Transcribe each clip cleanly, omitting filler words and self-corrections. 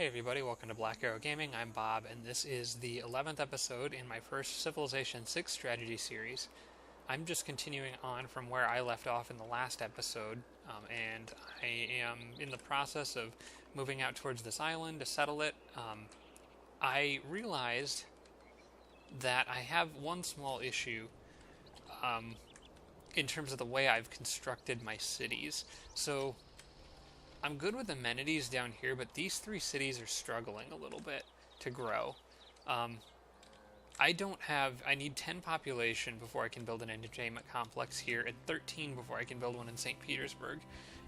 Hey everybody, welcome to Black Arrow Gaming. I'm Bob, and this is the 11th episode in my first Civilization 6 strategy series. I'm just continuing on from where I left off in the last episode, and I am in the process of moving out towards this island to settle it. I realized that I have one small issue in terms of the way I've constructed my cities. So I'm good with amenities down here, but these three cities are struggling a little bit to grow. I need 10 population before I can build an entertainment complex here, and 13 before I can build one in St. Petersburg.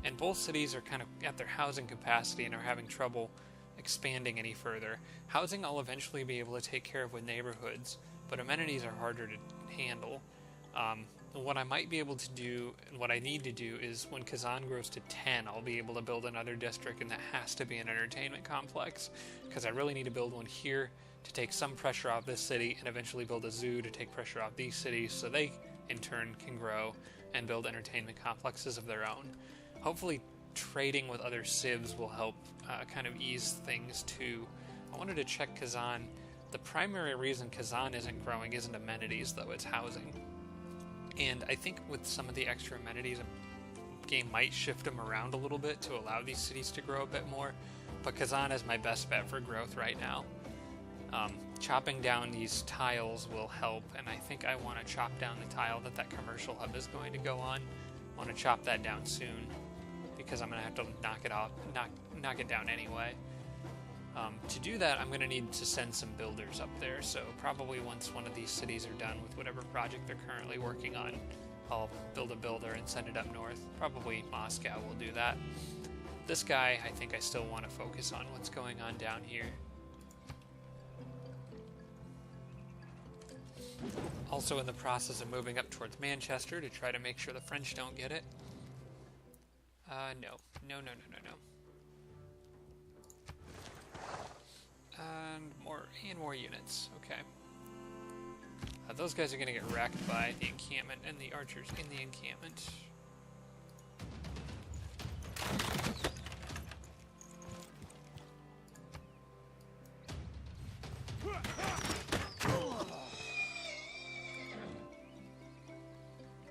And both cities are kind of at their housing capacity and are having trouble expanding any further. Housing I'll eventually be able to take care of with neighborhoods, but amenities are harder to handle. What I might be able to do, and what I need to do, is when Kazan grows to 10, I'll be able to build another district, and that has to be an entertainment complex, because I really need to build one here to take some pressure off this city, and eventually build a zoo to take pressure off these cities, so they, in turn, can grow and build entertainment complexes of their own. Hopefully, trading with other civs will help kind of ease things, too. I wanted to check Kazan. The primary reason Kazan isn't growing isn't amenities, though, it's housing. And I think with some of the extra amenities, the game might shift them around a little bit to allow these cities to grow a bit more. But Kazan is my best bet for growth right now. Chopping down these tiles will help, and I think I want to chop down the tile that commercial hub is going to go on. I want to chop that down soon, because I'm going to have to knock it down anyway. To do that, I'm going to need to send some builders up there, so probably once one of these cities are done with whatever project they're currently working on, I'll build a builder and send it up north. Probably Moscow will do that. This guy, I think I still want to focus on what's going on down here. Also in the process of moving up towards Manchester to try to make sure the French don't get it. No. And more units. Okay. Those guys are going to get wrecked by the encampment and the archers in the encampment.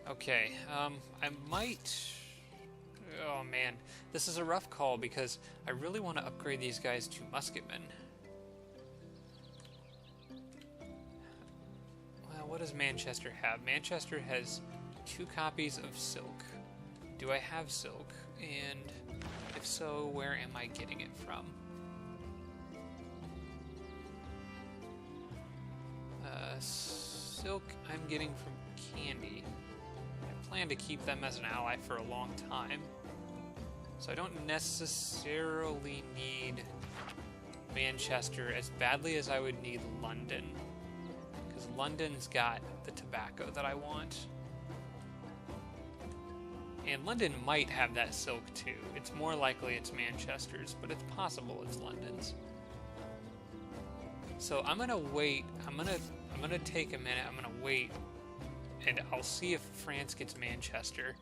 Okay, I might... Oh man, this is a rough call because I really want to upgrade these guys to musketmen. Well, what does Manchester have? Manchester has 2 copies of silk. Do I have silk? And if so, where am I getting it from? Silk I'm getting from Candy. I plan to keep them as an ally for a long time. So I don't necessarily need Manchester as badly as I would need London. Because London's got the tobacco that I want. And London might have that silk too. It's more likely it's Manchester's, but it's possible it's London's. So I'm gonna wait. I'm gonna take a minute. I'm gonna wait, and I'll see if France gets Manchester.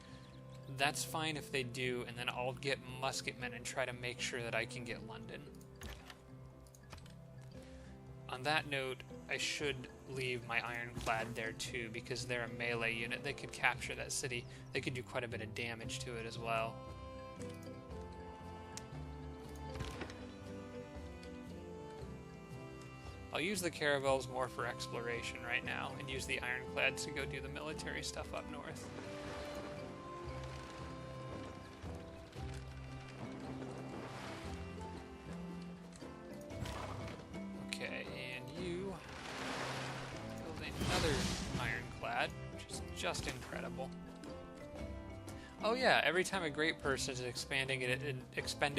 That's fine if they do, and then I'll get musketmen and try to make sure that I can get London. On that note, I should leave my ironclad there too, because they're a melee unit. They could capture that city. They could do quite a bit of damage to it as well. I'll use the caravels more for exploration right now, and use the ironclads to go do the military stuff up north. Okay, and you build another ironclad, which is just incredible. Oh yeah, every time a great person is expended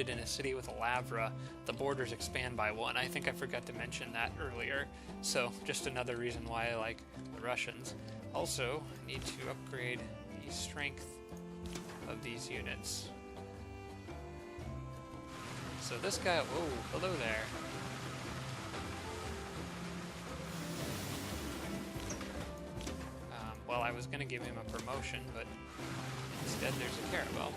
in a city with a lavra, the borders expand by 1. I think I forgot to mention that earlier. So, just another reason why I like the Russians. Also, I need to upgrade the strength of these units. So this guy... Whoa, hello there. Well, I was going to give him a promotion, but... instead, there's a caravel.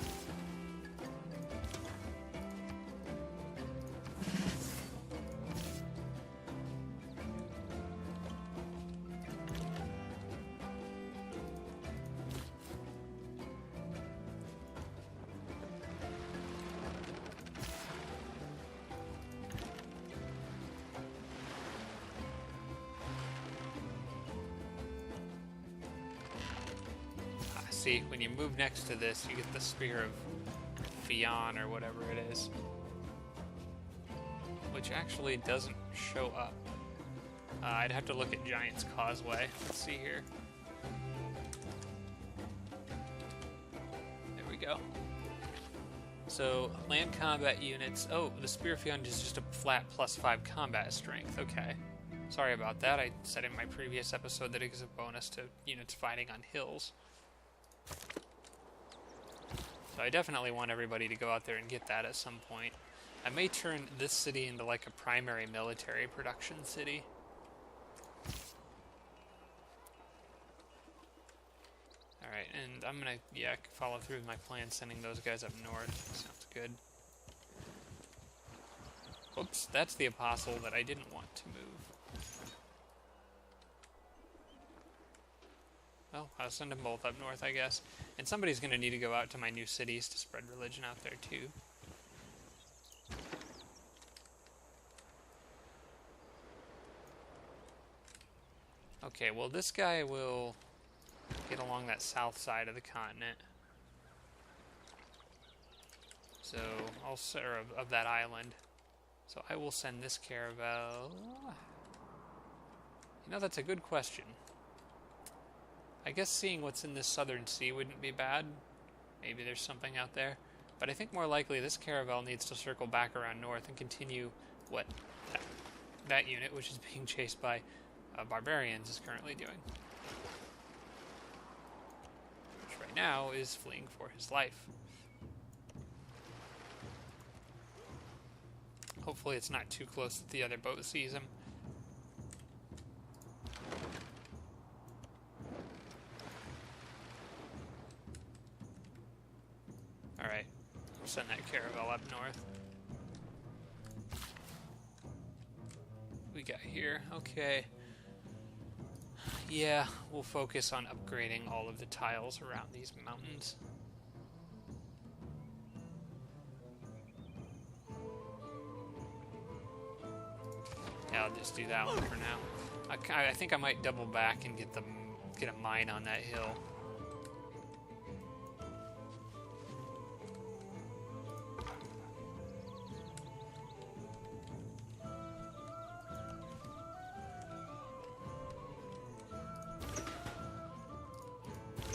see, when you move next to this, you get the Spear of Fion, or whatever it is. Which actually doesn't show up. I'd have to look at Giant's Causeway. Let's see here. There we go. So, land combat units... Oh, the Spear of Fion is just a flat +5 combat strength. Okay. Sorry about that. I said in my previous episode that it gives a bonus to units fighting on hills. So I definitely want everybody to go out there and get that at some point. I may turn this city into like a primary military production city. Alright, and I'm gonna, follow through with my plan, sending those guys up north. Sounds good. Oops, that's the apostle that I didn't want to move. Well, I'll send them both up north, I guess. And somebody's gonna need to go out to my new cities to spread religion out there, too. Okay, well, this guy will get along that south side of the continent. So, of that island. So I will send this caravel. You know, that's a good question. I guess seeing what's in this southern sea wouldn't be bad. Maybe there's something out there. But I think more likely this caravel needs to circle back around north and continue what that unit, which is being chased by barbarians, is currently doing. Which right now is fleeing for his life. Hopefully it's not too close that the other boat sees him. Alright, we'll send that caravel up north. We got here, okay. Yeah, we'll focus on upgrading all of the tiles around these mountains. Yeah, I'll just do that one for now. I think I might double back and get a mine on that hill.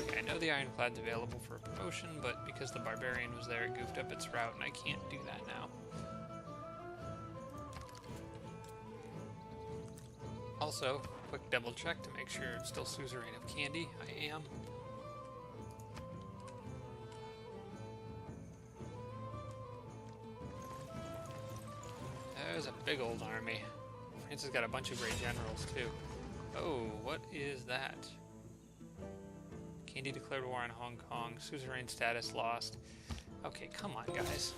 Okay, I know the ironclad's available for a promotion, but because the barbarian was there, it goofed up its route, and I can't do that now. Also, quick double check to make sure it's still suzerain of Candy. I am. There's a big old army. France has got a bunch of great generals, too. Oh, what is that? Candy declared war on Hong Kong. Suzerain status lost. Okay, come on, guys.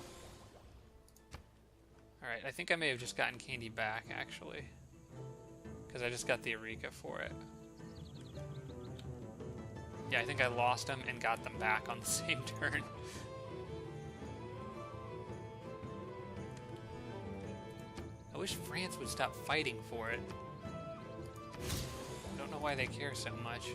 Alright, I think I may have just gotten Candy back, actually. Because I just got the Eureka for it. Yeah, I think I lost them and got them back on the same turn. I wish France would stop fighting for it. I don't know why they care so much.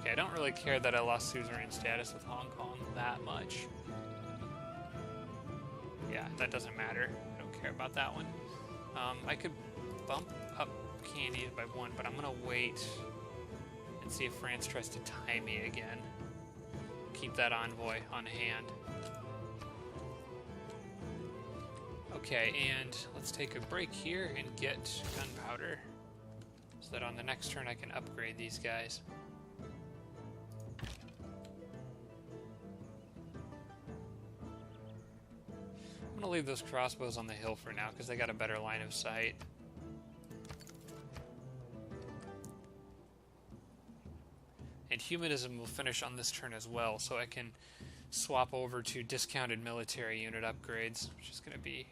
I don't really care that I lost suzerain status with Hong Kong that much. Yeah, that doesn't matter. I don't care about that one. I could bump up Candy by 1, but I'm gonna wait and see if France tries to tie me again. Keep that envoy on hand. Okay, and let's take a break here and get gunpowder, so that on the next turn I can upgrade these guys. I'm gonna leave those crossbows on the hill for now, because they got a better line of sight. And humanism will finish on this turn as well, so I can swap over to discounted military unit upgrades, which is gonna be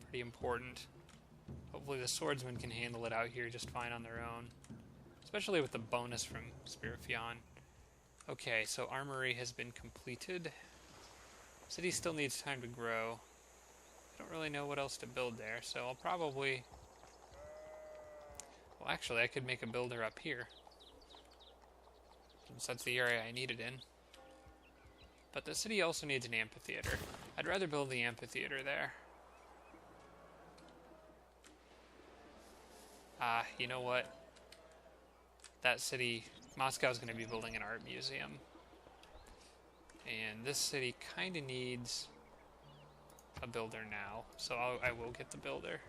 pretty important. Hopefully the swordsmen can handle it out here just fine on their own, especially with the bonus from Spear of Fion. Okay, so armory has been completed. City still needs time to grow. I don't really know what else to build there, so I'll probably... Well, actually, I could make a builder up here, since that's the area I need it in. But the city also needs an amphitheater. I'd rather build the amphitheater there. You know what? That city, Moscow's going to be building an art museum. And this city kind of needs a builder now, so I will get the builder.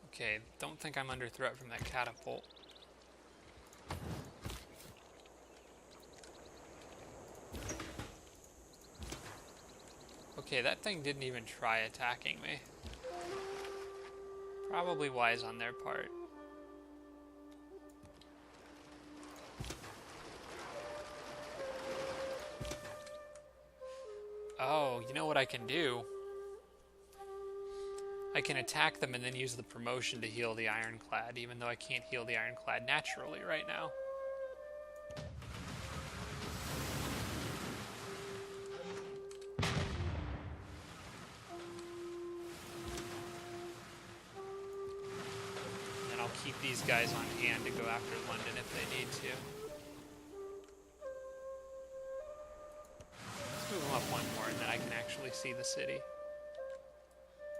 Okay, don't think I'm under threat from that catapult. Okay, that thing didn't even try attacking me. Probably wise on their part. Oh, you know what I can do? I can attack them and then use the promotion to heal the ironclad, even though I can't heal the ironclad naturally right now. And I'll keep these guys on hand to go after London if they need to. Let's move them up one more and then I can actually see the city.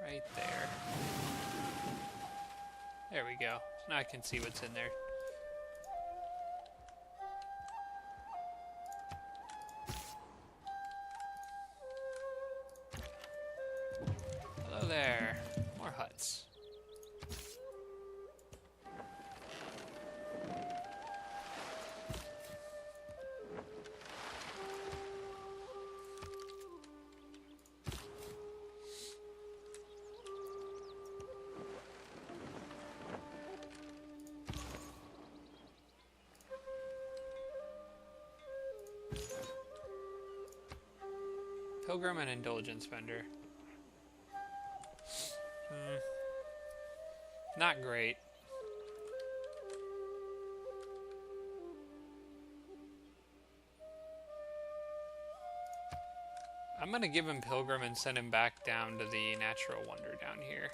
Right there. There we go. Now I can see what's in there. Hello there. More huts. Pilgrim and indulgence vendor. Not great. I'm gonna give him Pilgrim and send him back down to the natural wonder down here.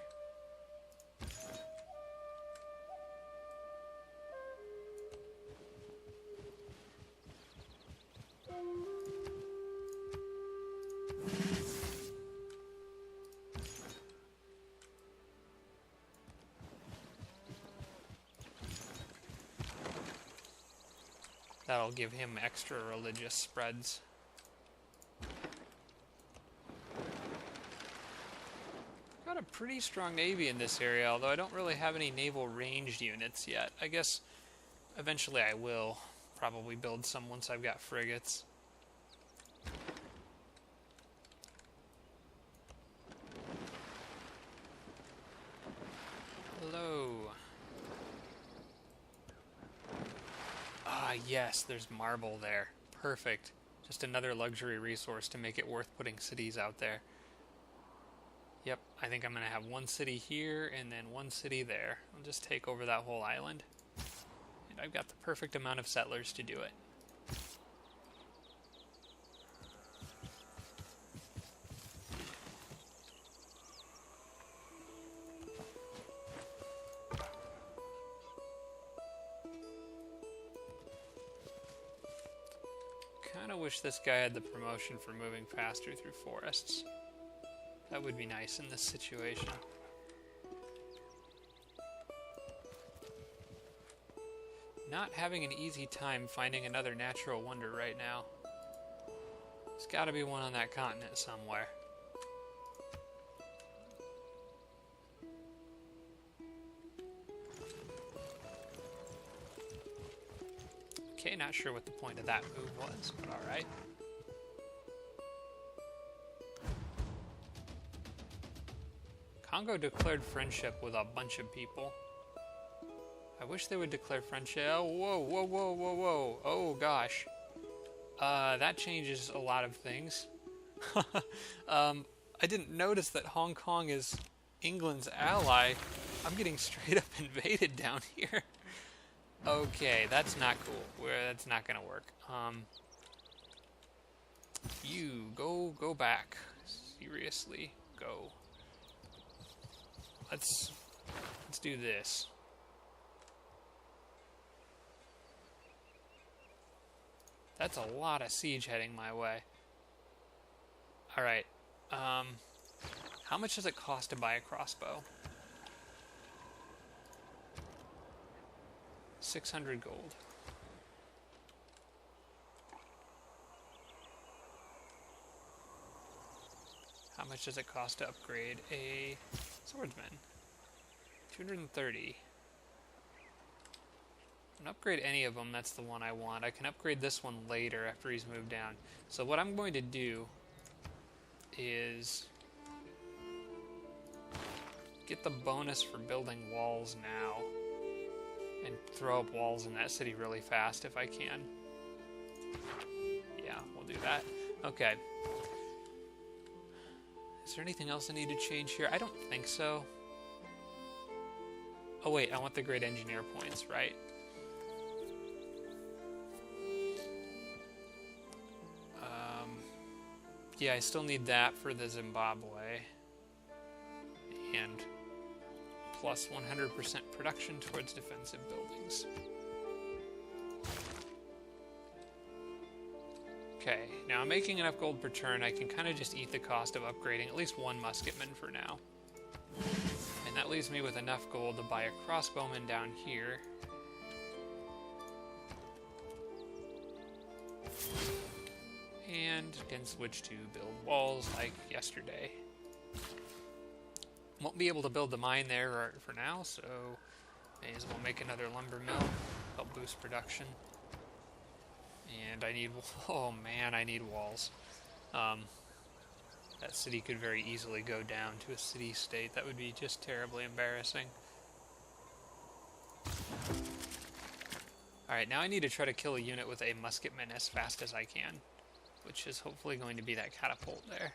That'll give him extra religious spreads. Got a pretty strong navy in this area, although I don't really have any naval ranged units yet. I guess eventually I will probably build some once I've got frigates. Hello. Ah, yes, there's marble there. Perfect. Just another luxury resource to make it worth putting cities out there. Yep, I think I'm going to have one city here and then one city there. I'll just take over that whole island. And I've got the perfect amount of settlers to do it. Kinda wish this guy had the promotion for moving faster through forests. That would be nice in this situation. Not having an easy time finding another natural wonder right now. There's gotta be one on that continent somewhere. Okay, not sure what the point of that move was, but alright. Congo declared friendship with a bunch of people. I wish they would declare friendship. Oh, whoa, whoa, whoa, whoa, whoa. Oh, gosh. That changes a lot of things. I didn't notice that Hong Kong is England's ally. I'm getting straight up invaded down here. Okay, that's not cool. That's not gonna work. You go back. Seriously, go. Let's do this. That's a lot of siege heading my way. All right. How much does it cost to buy a crossbow? 600 gold. How much does it cost to upgrade a swordsman? 230. I can upgrade any of them, that's the one I want. I can upgrade this one later after he's moved down. So what I'm going to do is get the bonus for building walls now and throw up walls in that city really fast if I can. Yeah, we'll do that. Okay. Is there anything else I need to change here? I don't think so. Oh wait, I want the great engineer points, right? Yeah, I still need that for the Zimbabwe. And plus 100% production towards defensive buildings. Okay, now I'm making enough gold per turn, I can kind of just eat the cost of upgrading at least one musketman for now. And that leaves me with enough gold to buy a crossbowman down here. And can switch to build walls like yesterday. Won't be able to build the mine there for now, so may as well make another lumber mill, help boost production. And I need, oh man, I need walls. That city could very easily go down to a city-state. That would be just terribly embarrassing. Alright, now I need to try to kill a unit with a musketman as fast as I can, which is hopefully going to be that catapult there.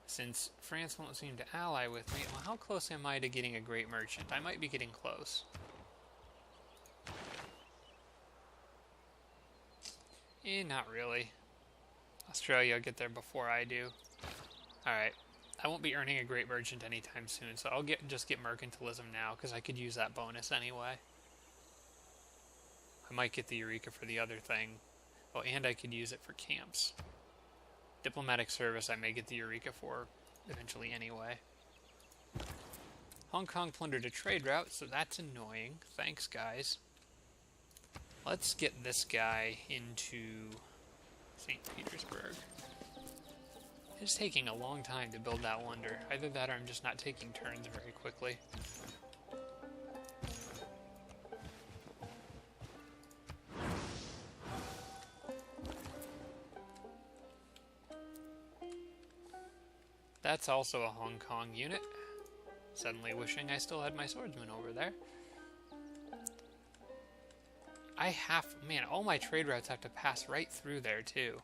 Since France won't seem to ally with me, well, how close am I to getting a great merchant? I might be getting close. Not really. Australia will get there before I do. Alright. I won't be earning a great merchant anytime soon, so I'll just get mercantilism now, because I could use that bonus anyway. I might get the Eureka for the other thing. Oh, and I could use it for camps. Diplomatic service I may get the Eureka for eventually anyway. Hong Kong plundered a trade route, so that's annoying. Thanks, guys. Let's get this guy into St. Petersburg. It's taking a long time to build that wonder. Either that or I'm just not taking turns very quickly. That's also a Hong Kong unit. Suddenly wishing I still had my swordsman over there. Man, all my trade routes have to pass right through there, too.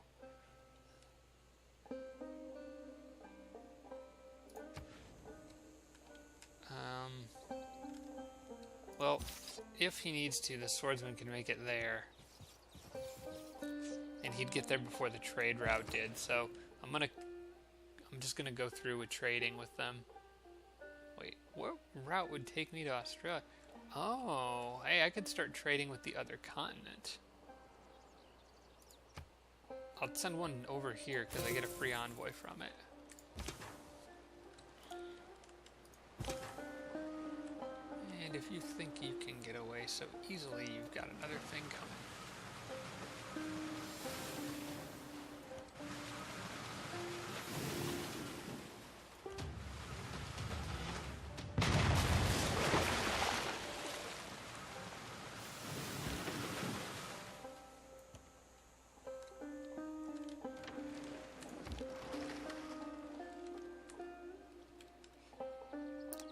Well, if he needs to, the swordsman can make it there. And he'd get there before the trade route did, so I'm just gonna go through with trading with them. Wait, what route would take me to Australia? Oh, hey, I could start trading with the other continent. I'll send one over here because I get a free envoy from it. And if you think you can get away so easily, you've got another thing coming.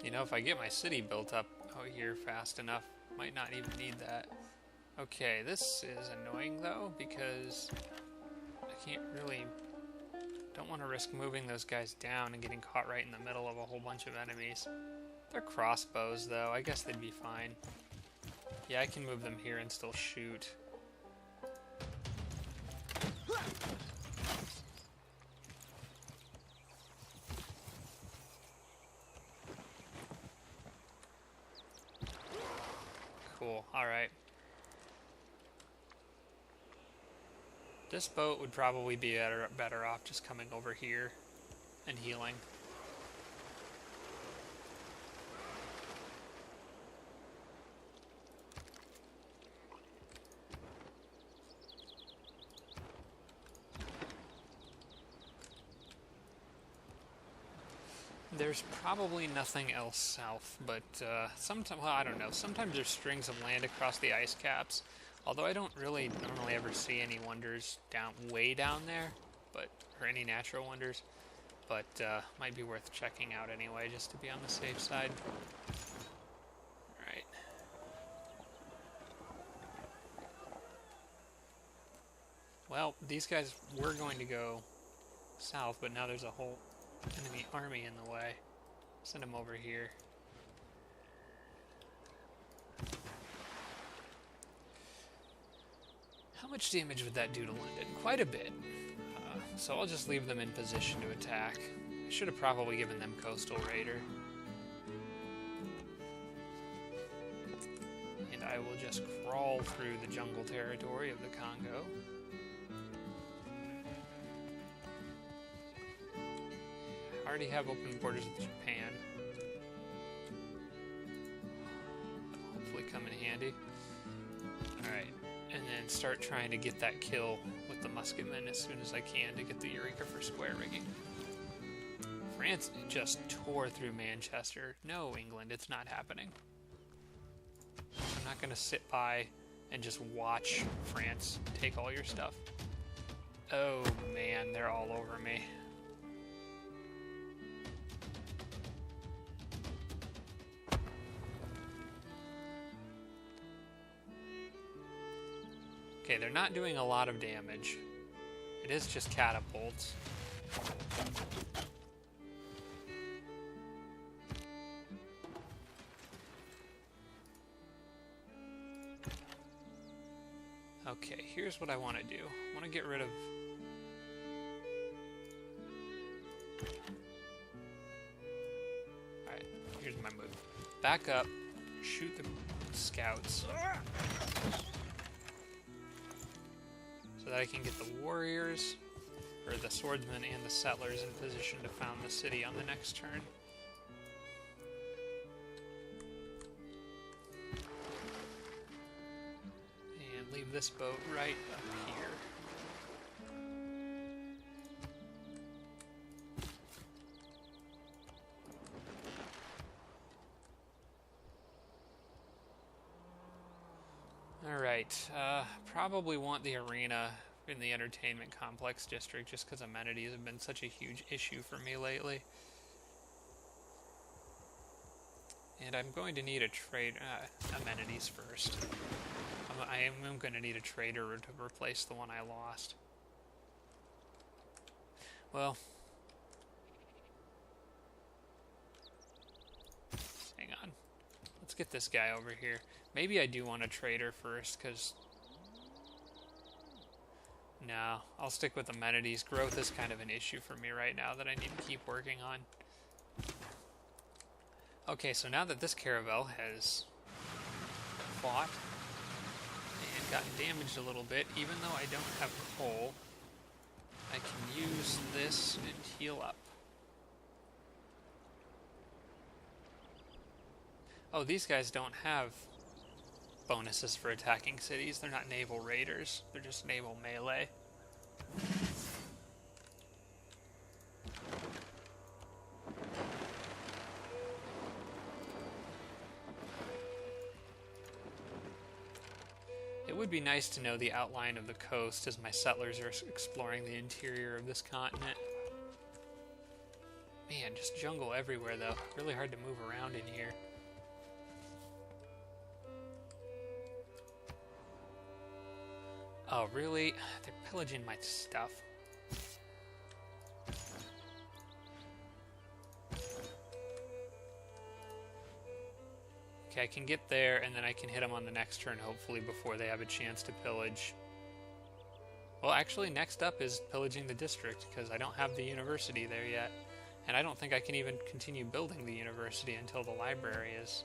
You know, if I get my city built up out here fast enough, might not even need that. Okay, this is annoying though, because I don't want to risk moving those guys down and getting caught right in the middle of a whole bunch of enemies. They're crossbows, though. I guess they'd be fine. Yeah, I can move them here and still shoot. Cool. Alright. This boat would probably be better off just coming over here and healing. There's probably nothing else south, but sometimes, well, I don't know. Sometimes there's strings of land across the ice caps. Although I don't really normally ever see any wonders way down there, or any natural wonders. But might be worth checking out anyway, just to be on the safe side. Alright. Well, these guys were going to go south, but now there's a whole enemy army in the way. Send them over here. How much damage would that do to London? Quite a bit. So I'll just leave them in position to attack. I should have probably given them Coastal Raider. And I will just crawl through the jungle territory of the Congo. I already have open borders with Japan. That'll hopefully come in handy. Alright, and then start trying to get that kill with the musketmen as soon as I can to get the Eureka for square rigging. France just tore through Manchester. No, England, it's not happening. I'm not going to sit by and just watch France take all your stuff. Oh man, they're all over me. Okay, they're not doing a lot of damage. It is just catapults. Okay, here's what I want to do. I want to get rid of... Alright, here's my move. Back up, shoot the scouts. So that I can get the warriors, or the swordsmen and the settlers in position to found the city on the next turn. And leave this boat right up here. Alright, probably want the arena in the entertainment complex district just because amenities have been such a huge issue for me lately. And I'm going to need a trade, amenities first. I am going to need a trader to replace the one I lost. Well, hang on. Let's get this guy over here. Maybe I do want a trader first, because... No, I'll stick with amenities. Growth is kind of an issue for me right now that I need to keep working on. Okay, so now that this caravel has fought and gotten damaged a little bit, even though I don't have coal, I can use this and heal up. Oh, these guys don't have bonuses for attacking cities. They're not naval raiders. They're just naval melee. It would be nice to know the outline of the coast as my settlers are exploring the interior of this continent. Man, just jungle everywhere though. Really hard to move around in here. Oh, really? They're pillaging my stuff. Okay, I can get there, and then I can hit them on the next turn, hopefully, before they have a chance to pillage. Well, actually, next up is pillaging the district, because I don't have the university there yet. And I don't think I can even continue building the university until the library is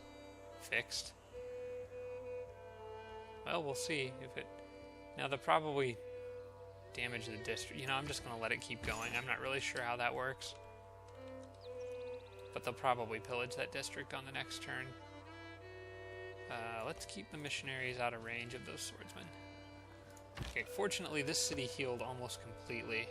fixed. Well, we'll see if it... Now, they'll probably damage the district. You know, I'm just going to let it keep going. I'm not really sure how that works. But they'll probably pillage that district on the next turn. Let's keep the missionaries out of range of those swordsmen. Okay, fortunately, this city healed almost completely.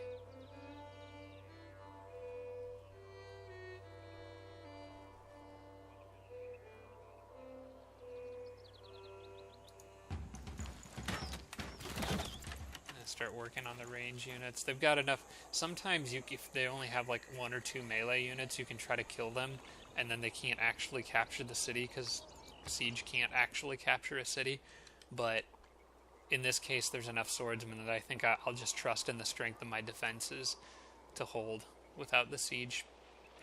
Start working on the range units. They've got enough. Sometimes if they only have like 1 or 2 melee units, you can try to kill them, and then they can't actually capture the city because siege can't actually capture a city. But in this case, there's enough swordsmen that I think I'll just trust in the strength of my defenses to hold without the siege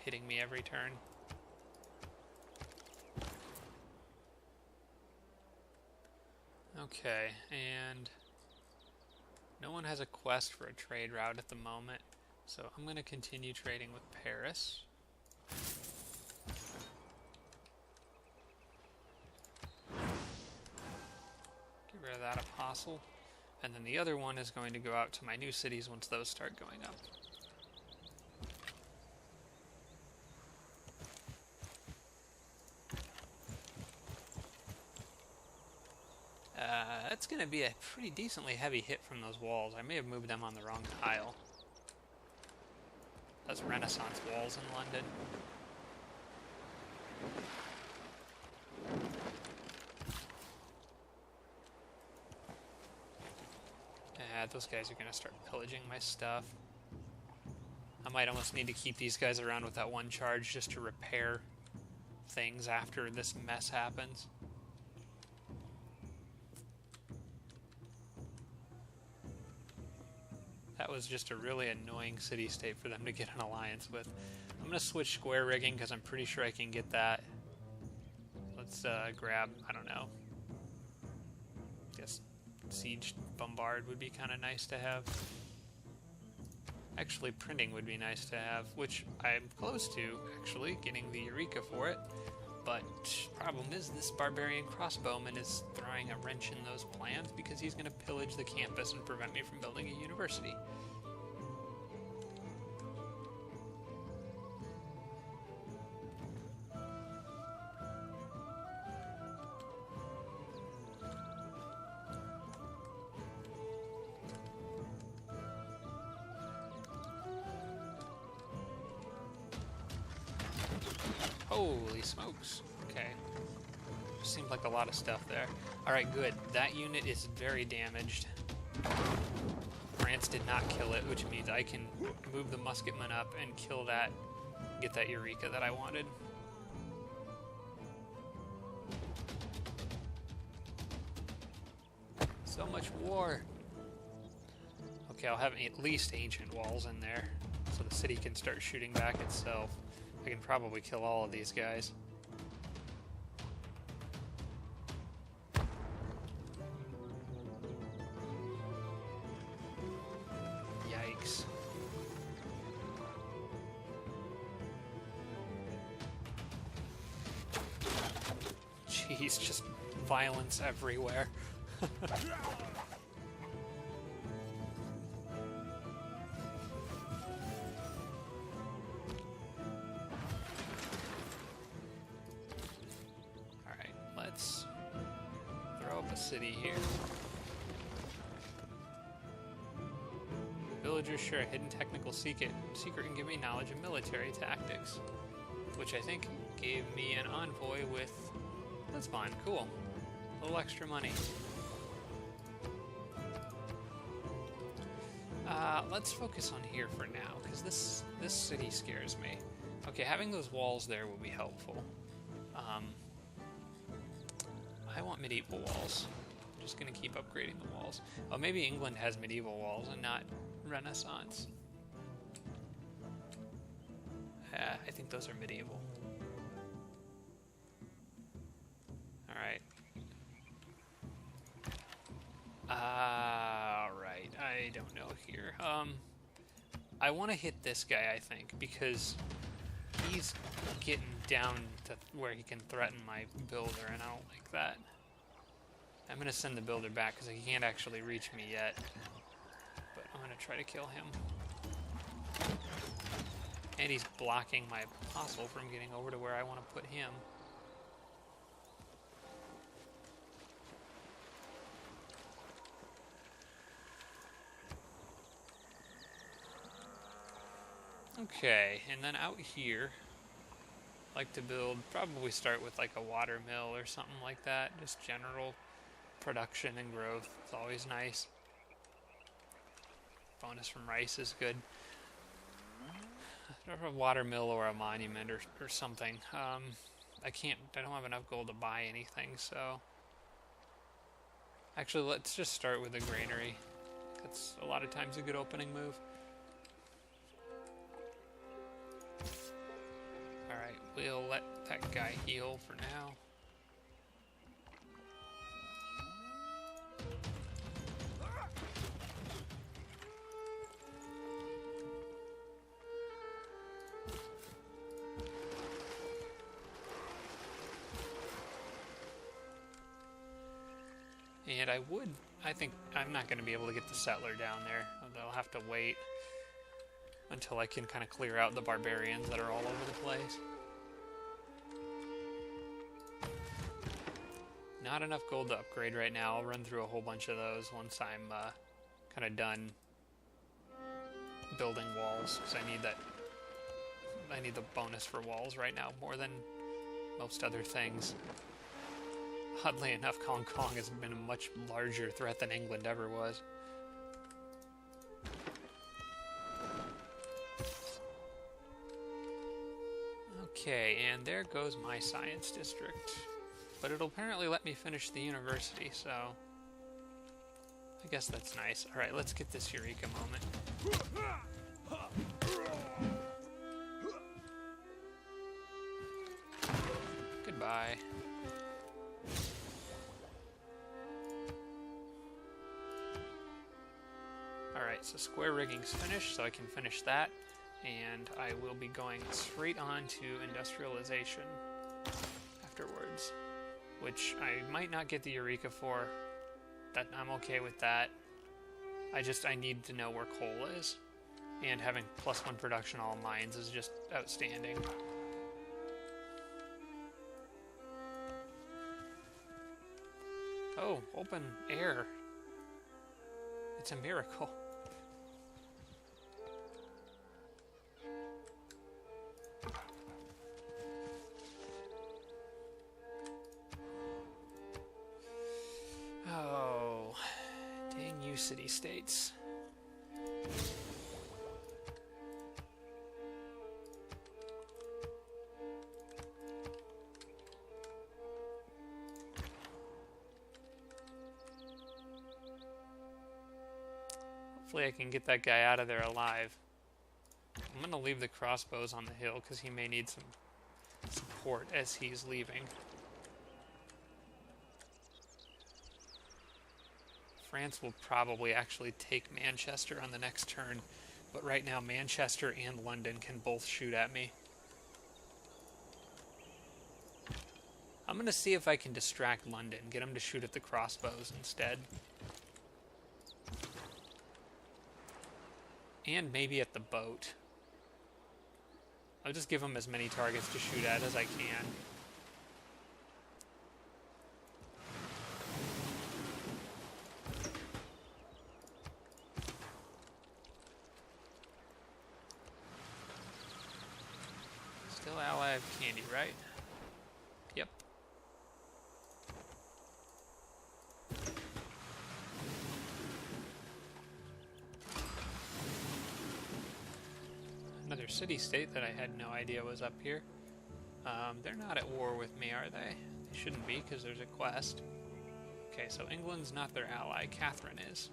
hitting me every turn. Okay, and no one has a quest for a trade route at the moment, so I'm going to continue trading with Paris. Get rid of that apostle. And then the other one is going to go out to my new cities once those start going up. That's going to be a pretty decently heavy hit from those walls. I may have moved them on the wrong tile. Those Renaissance walls in London. Those guys are going to start pillaging my stuff. I might almost need to keep these guys around with that one charge just to repair things after this mess happens. That was just a really annoying city-state for them to get an alliance with. I'm going to switch square rigging because I'm pretty sure I can get that. Let's grab, I don't know. I guess siege bombard would be kind of nice to have. Actually, printing would be nice to have, which I'm close to, actually, getting the Eureka for it. But problem is, this barbarian crossbowman is throwing a wrench in those plans because he's going to pillage the campus and prevent me from building a university. Holy smokes. Okay. Seems like a lot of stuff there. Alright, good. That unit is very damaged. France did not kill it, which means I can move the musketman up and kill that, get that Eureka that I wanted. So much war. Okay, I'll have at least ancient walls in there, so the city can start shooting back itself. I can probably kill all of these guys. Yikes. Jeez, just violence everywhere. City here. Villagers share a hidden technical secret and give me knowledge of military tactics, which I think gave me an envoy with Lisbon. Cool. A little extra money. Let's focus on here for now, because this city scares me. Okay, having those walls there will be helpful. I want medieval walls. I'm just going to keep upgrading the walls. Oh, maybe England has medieval walls and not Renaissance. I think those are medieval. Alright. Alright, I don't know here. I want to hit this guy, I think, because he's getting down to where he can threaten my builder, and I don't like that. I'm going to send the builder back because he can't actually reach me yet. But I'm going to try to kill him. And he's blocking my apostle from getting over to where I want to put him. Okay, and then out here, I like to build, probably start with like a water mill or something like that. Just general production and growth. It's always nice. Bonus from rice is good. Or a water mill or a monument or something. I don't have enough gold to buy anything, so... Actually, let's just start with a granary. That's a lot of times a good opening move. Alright, we'll let that guy heal for now. And I think I'm not going to be able to get the settler down there. They'll have to wait until I can kind of clear out the barbarians that are all over the place. Not enough gold to upgrade right now. I'll run through a whole bunch of those once I'm kind of done building walls, because I need the bonus for walls right now more than most other things. Oddly enough, Hong Kong has been a much larger threat than England ever was. Okay, and there goes my science district. But it'll apparently let me finish the university, so... I guess that's nice. Alright, let's get this eureka moment. Goodbye. Alright, so square rigging's finished, so I can finish that. And I will be going straight on to industrialization afterwards. Which I might not get the eureka for. That I'm okay with that. I need to know where coal is. And having +1 production all mines is just outstanding. Oh, open air. It's a miracle. Oh, dang you city-states. Hopefully I can get that guy out of there alive. I'm going to leave the crossbows on the hill because he may need some support as he's leaving. France will probably actually take Manchester on the next turn, but right now Manchester and London can both shoot at me. I'm going to see if I can distract London, get him to shoot at the crossbows instead. And maybe at the boat. I'll just give him as many targets to shoot at as I can. Still ally of candy, right? Yep. Another city-state that I had no idea was up here. They're not at war with me, are they? They shouldn't be, because there's a quest. Okay, so England's not their ally. Catherine is.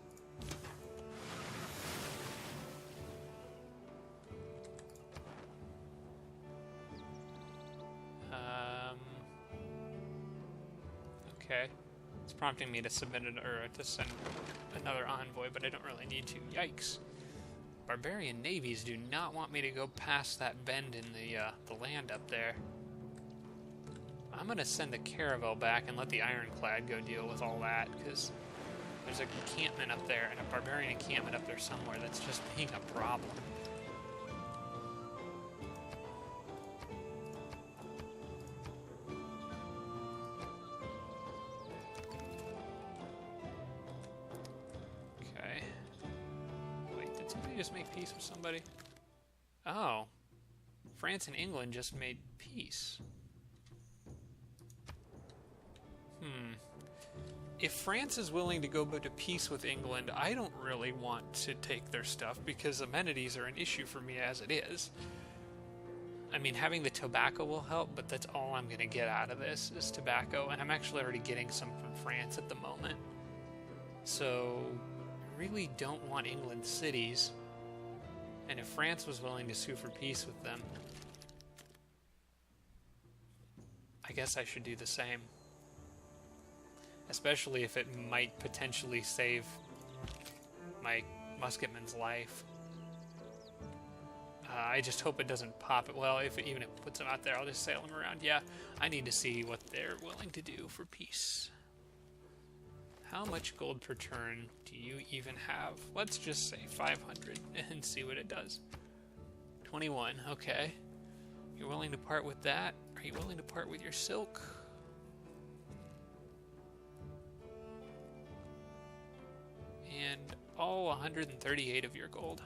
Okay. It's prompting me to submit it, or to send another envoy, but I don't really need to. Yikes. Barbarian navies do not want me to go past that bend in the land up there. I'm going to send the caravel back and let the ironclad go deal with all that, because there's a encampment up there, and a barbarian encampment up there somewhere that's just being a problem. Okay. Wait, did somebody just make peace with somebody? Oh. France and England just made peace. If France is willing to go to peace with England, I don't really want to take their stuff because amenities are an issue for me as it is. I mean, having the tobacco will help, but that's all I'm going to get out of this is tobacco, and I'm actually already getting some from France at the moment. So, I really don't want England's cities, and if France was willing to sue for peace with them, I guess I should do the same. Especially if it might potentially save my musketman's life. I just hope it doesn't pop it. Well, even if it puts him out there, I'll just sail him around. Yeah, I need to see what they're willing to do for peace. How much gold per turn do you even have? Let's just say 500 and see what it does. 21, okay. You're willing to part with that? Are you willing to part with your silk? And all 138 of your gold.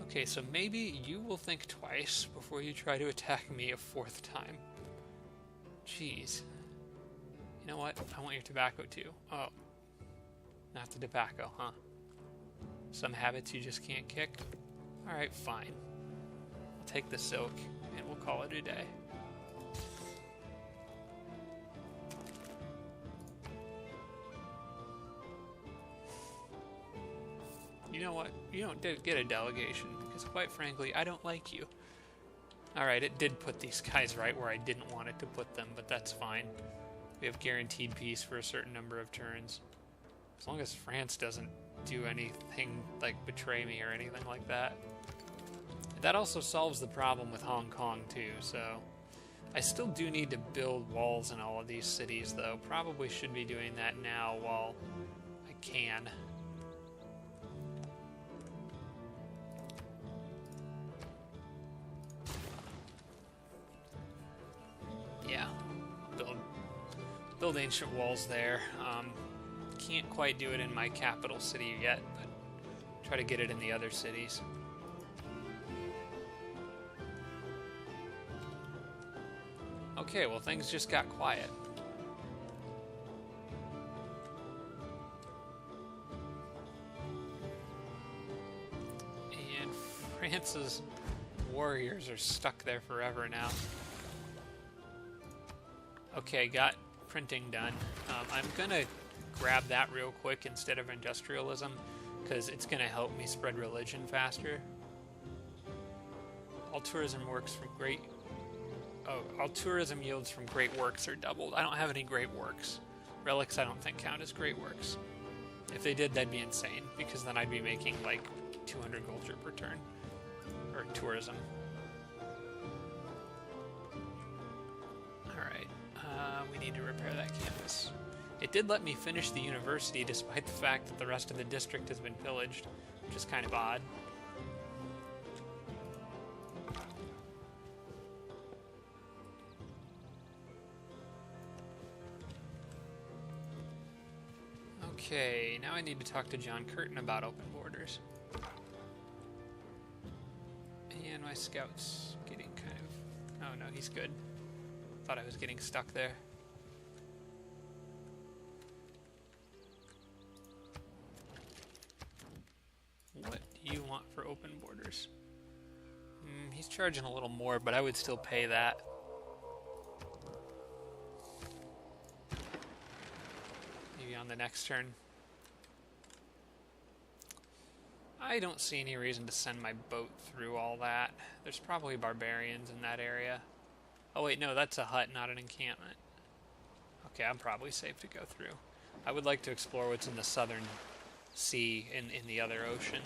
Okay, so maybe you will think twice before you try to attack me a fourth time. Jeez. You know what? I want your tobacco too. Oh. Not the tobacco, huh? Some habits you just can't kick? Alright, fine. I'll take the silk, and we'll call it a day. You know what? You don't get a delegation, because quite frankly, I don't like you. Alright, it did put these guys right where I didn't want it to put them, but that's fine. We have guaranteed peace for a certain number of turns. As long as France doesn't do anything like betray me or anything like that. That also solves the problem with Hong Kong too, so... I still do need to build walls in all of these cities, though. Probably should be doing that now while I can. Yeah, build ancient walls there. Can't quite do it in my capital city yet, but try to get it in the other cities. Okay, well, things just got quiet. And France's warriors are stuck there forever now. Okay, got printing done. I'm gonna grab that real quick instead of industrialism, because it's gonna help me spread religion faster. All tourism yields from great works are doubled. I don't have any great works. Relics I don't think count as great works. If they did, that'd be insane, because then I'd be making like 200 culture per turn. Or tourism. Alright, we need to repair that campus. It did let me finish the university despite the fact that the rest of the district has been pillaged, which is kind of odd. Okay, now I need to talk to John Curtin about open borders. And my scout's getting kind of... Oh no, he's good. Thought I was getting stuck there. What do you want for open borders? He's charging a little more, but I would still pay that. Maybe on the next turn. I don't see any reason to send my boat through all that. There's probably barbarians in that area. Oh wait, no, that's a hut, not an encampment. Okay, I'm probably safe to go through. I would like to explore what's in the southern sea in the other ocean.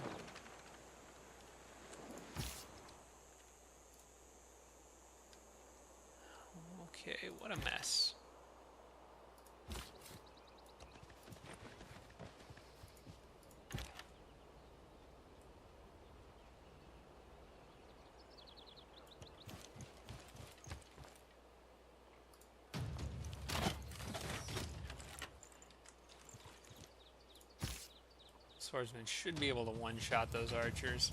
Okay, what a mess. Swordsman should be able to one-shot those archers.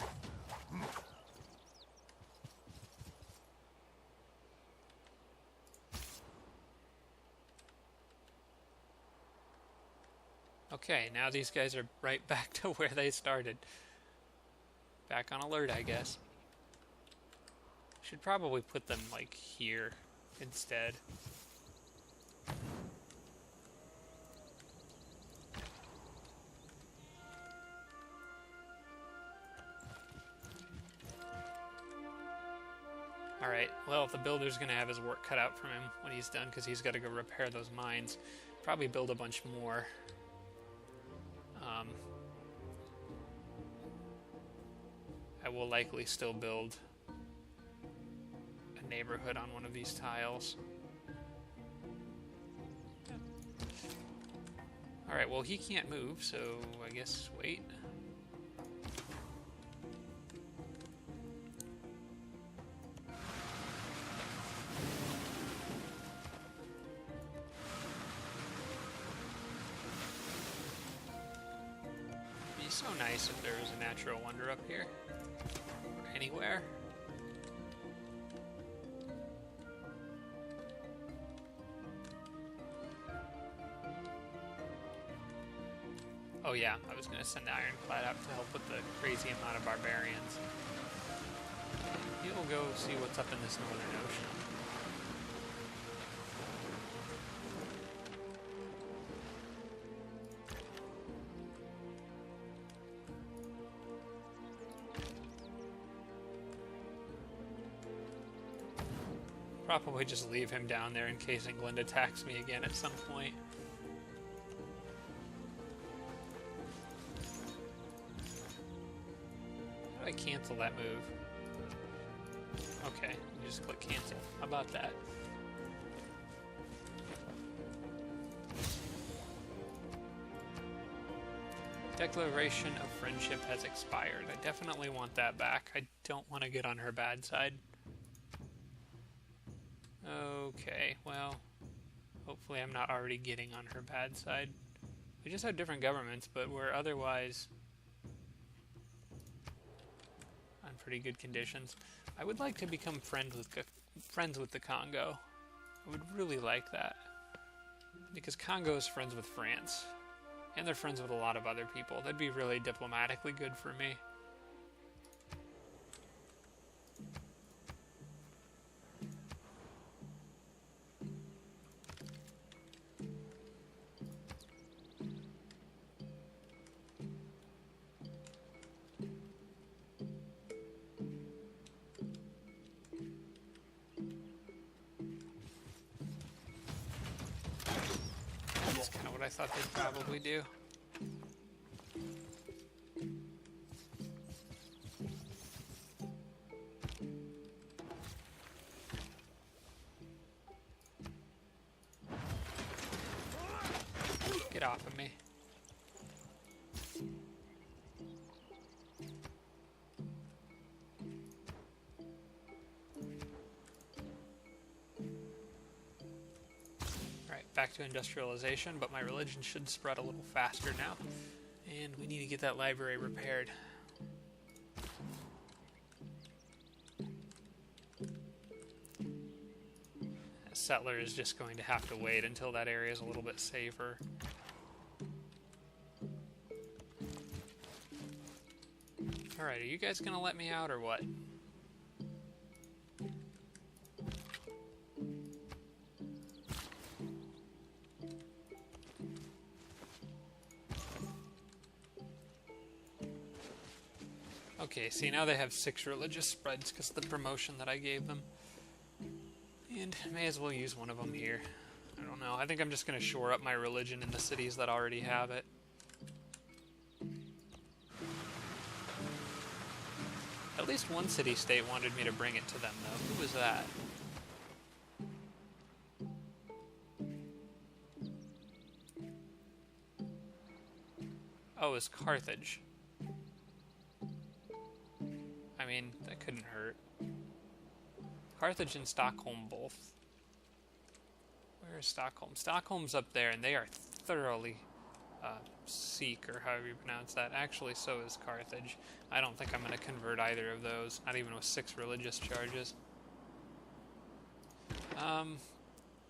Okay, now these guys are right back to where they started. Back on alert, I guess. Should probably put them, like, here instead. Alright, well, the builder's gonna have his work cut out from him when he's done, because he's got to go repair those mines. Probably build a bunch more. I will likely still build a neighborhood on one of these tiles. Alright, well, he can't move, so I guess wait. It'd be so nice if there was a natural wonder up here. Or anywhere. Oh yeah, I was going to send the Ironclad out to help with the crazy amount of barbarians. He will go see what's up in this northern ocean. Probably just leave him down there in case England attacks me again at some point. How do I cancel that move? Okay, you just click cancel. How about that? Declaration of friendship has expired. I definitely want that back. I don't want to get on her bad side. Okay, well, hopefully I'm not already getting on her bad side. We just have different governments, but we're otherwise on pretty good conditions. I would like to become friends with the Congo. I would really like that. Because Congo is friends with France. And they're friends with a lot of other people. That'd be really diplomatically good for me. That's kind of what I thought they'd probably do. Get off of me. Back to industrialization, but my religion should spread a little faster now. And we need to get that library repaired. A settler is just going to have to wait until that area is a little bit safer. Alright, are you guys gonna let me out or what? Okay, see, now they have 6 religious spreads because of the promotion that I gave them. And may as well use one of them here. I don't know. I think I'm just going to shore up my religion in the cities that already have it. At least one city-state wanted me to bring it to them, though. Who was that? Oh, it was Carthage. I mean, that couldn't hurt. Carthage and Stockholm both. Where is Stockholm? Stockholm's up there, and they are thoroughly Sikh, or however you pronounce that. Actually, so is Carthage. I don't think I'm going to convert either of those, not even with 6 religious charges.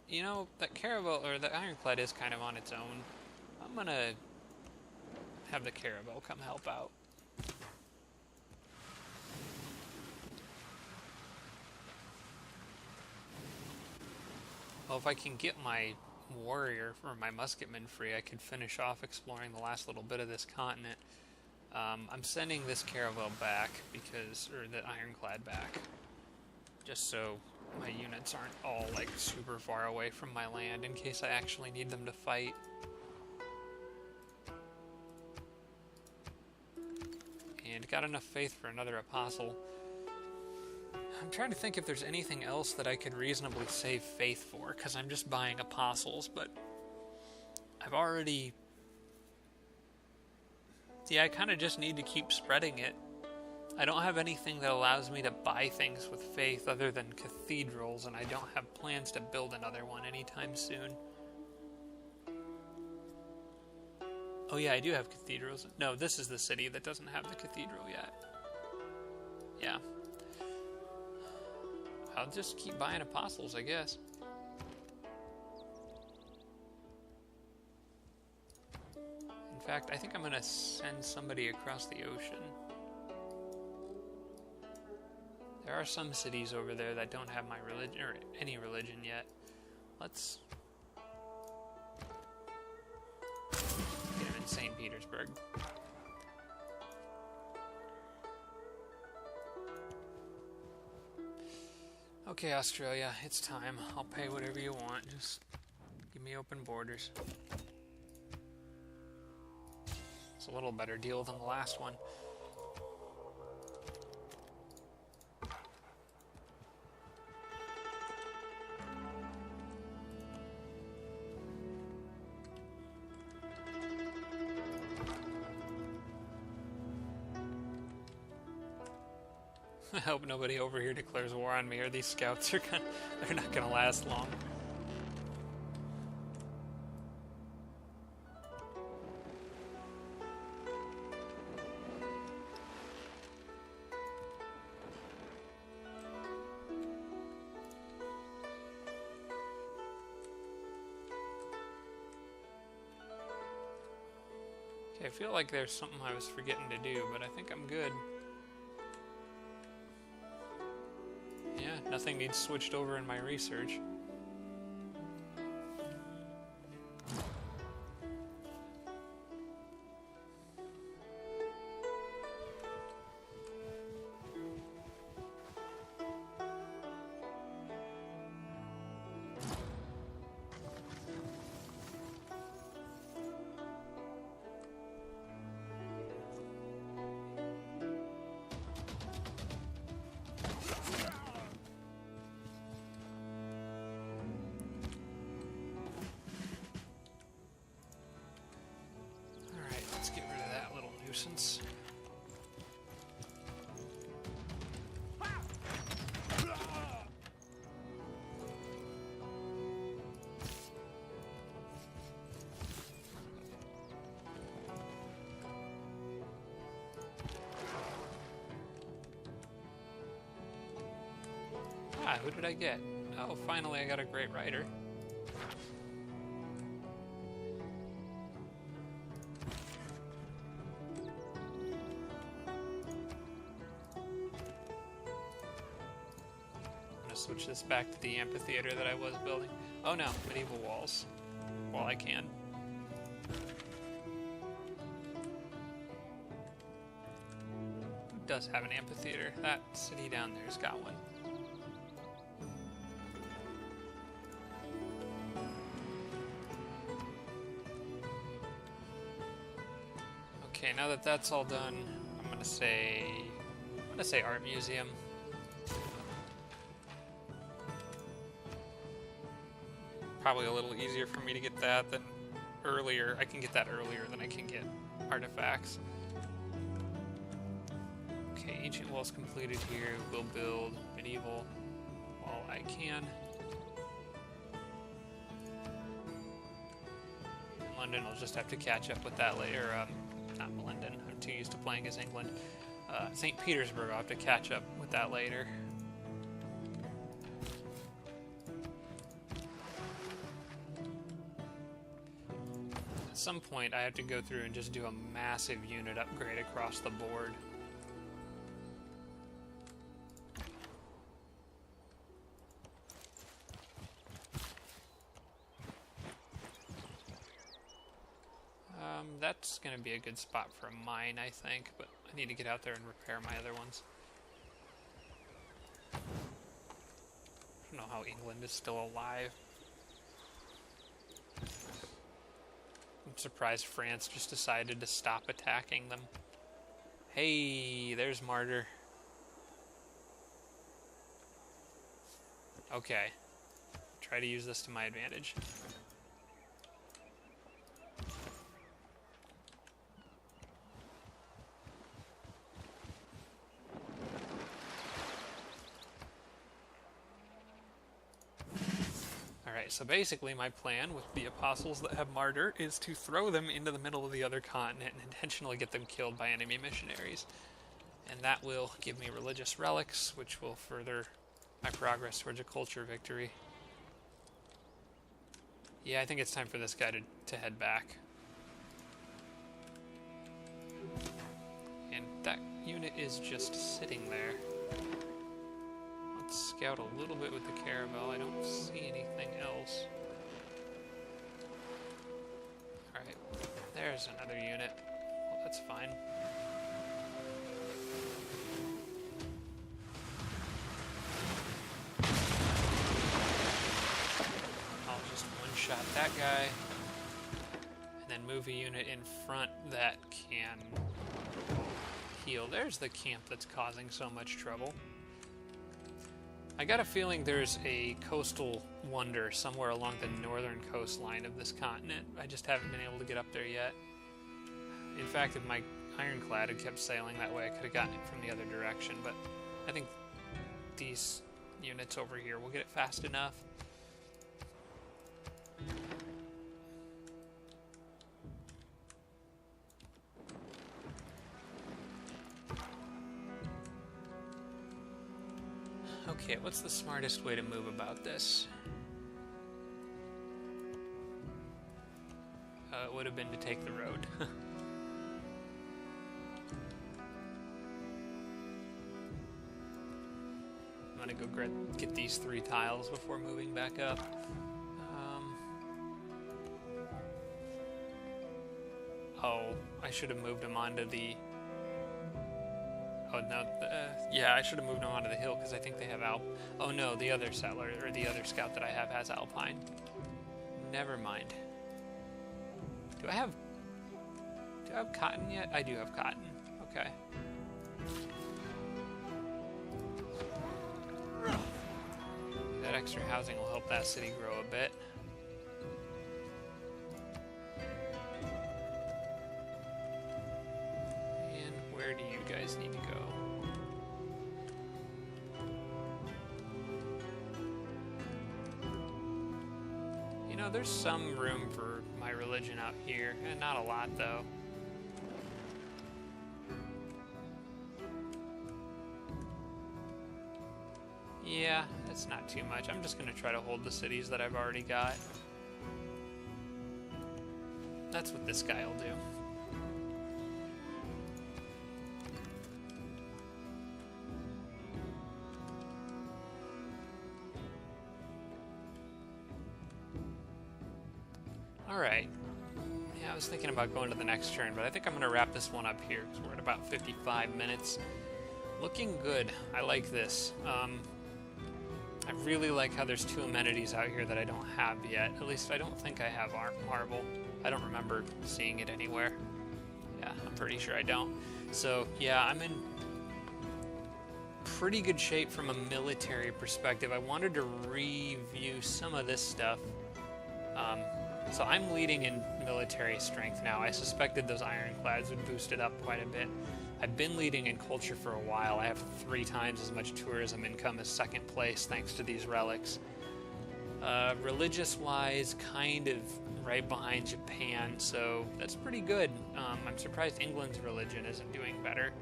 You know, that Caravel, or the Ironclad is kind of on its own. I'm going to have the Caravel come help out. Well, if I can get my warrior or my musketman free, I could finish off exploring the last little bit of this continent. I'm sending this caravel back because, or the Ironclad back, just so my units aren't all like super far away from my land in case I actually need them to fight. And got enough faith for another apostle. I'm trying to think if there's anything else that I could reasonably save faith for, because I'm just buying apostles, but I've already... Yeah, I kind of just need to keep spreading it. I don't have anything that allows me to buy things with faith other than cathedrals, and I don't have plans to build another one anytime soon. Oh yeah, I do have cathedrals. No, this is the city that doesn't have the cathedral yet. Yeah. I'll just keep buying apostles, I guess. In fact, I think I'm going to send somebody across the ocean. There are some cities over there that don't have my religion, or any religion yet. Let's get him in St. Petersburg. Okay, Australia, it's time. I'll pay whatever you want. Just give me open borders. It's a little better deal than the last one. I hope nobody over here declares war on me, or these scouts are they're not gonna last long. Okay, I feel like there's something I was forgetting to do, but I think I'm good. Yeah, nothing needs switched over in my research. Let's get rid of that little nuisance. Ah, who did I get? Oh, finally I got a great writer. Switch this back to the amphitheater that I was building. Oh no, medieval walls. While I can. Who does have an amphitheater? That city down there's got one. Okay, now that that's all done, I'm gonna say art museum. Probably a little easier for me to get that than earlier. I can get that earlier than I can get artifacts. Okay, ancient walls completed here. We'll build medieval while I can. In London, I'll just have to catch up with that later. Not London. I'm too used to playing as England. St. Petersburg, I'll have to catch up with that later. At some point, I have to go through and just do a massive unit upgrade across the board. That's going to be a good spot for a mine, I think, but I need to get out there and repair my other ones. I don't know how England is still alive. I'm surprised France just decided to stop attacking them. Hey, there's Martyr. Okay. Try to use this to my advantage. So basically my plan with the apostles that have martyr is to throw them into the middle of the other continent and intentionally get them killed by enemy missionaries. And that will give me religious relics, which will further my progress towards a culture victory. Yeah, I think it's time for this guy to head back. And that unit is just sitting there. Scout a little bit with the caravel. I don't see anything else. Alright, there's another unit. Well, that's fine. I'll just one-shot that guy, and then move a unit in front that can heal. There's the camp that's causing so much trouble. I got a feeling there's a coastal wonder somewhere along the northern coastline of this continent. I just haven't been able to get up there yet. In fact, if my ironclad had kept sailing that way, I could have gotten it from the other direction, but I think these units over here will get it fast enough. Okay, what's the smartest way to move about this? It would have been to take the road. I'm gonna go get these 3 tiles before moving back up. Oh, I should have moved them onto the... Oh, no, yeah, I should have moved them onto the hill because I think they have Oh no, the other settler, or the other scout that I have has Alpine. Never mind. Do I have cotton yet? I do have cotton. Okay. That extra housing will help that city grow a bit. Where do you guys need to go? You know, there's some room for my religion out here, and not a lot though. Yeah, that's not too much. I'm just gonna try to hold the cities that I've already got. That's what this guy will do. Alright. Yeah, I was thinking about going to the next turn, but I think I'm going to wrap this one up here, because we're at about 55 minutes. Looking good. I like this. I really like how there's 2 amenities out here that I don't have yet. At least I don't think I have marble. I don't remember seeing it anywhere. Yeah, I'm pretty sure I don't. So, yeah, I'm in pretty good shape from a military perspective. I wanted to review some of this stuff. So I'm leading in military strength now. I suspected those ironclads would boost it up quite a bit. I've been leading in culture for a while. I have 3 times as much tourism income as second place thanks to these relics. Religious-wise, kind of right behind Japan, so that's pretty good. I'm surprised England's religion isn't doing better.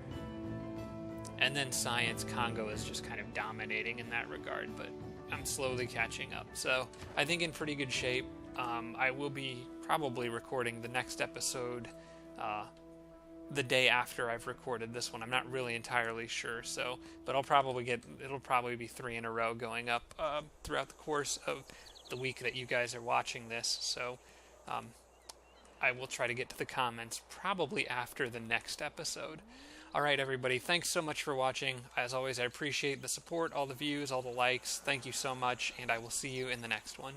And then science, Congo is just kind of dominating in that regard, but I'm slowly catching up. So I think in pretty good shape. I will be probably recording the next episode the day after I've recorded this one. I'm not really entirely sure, so, but it'll probably be 3 in a row going up throughout the course of the week that you guys are watching this. So I will try to get to the comments probably after the next episode. All right, everybody, thanks so much for watching. As always, I appreciate the support, all the views, all the likes. Thank you so much, and I will see you in the next one.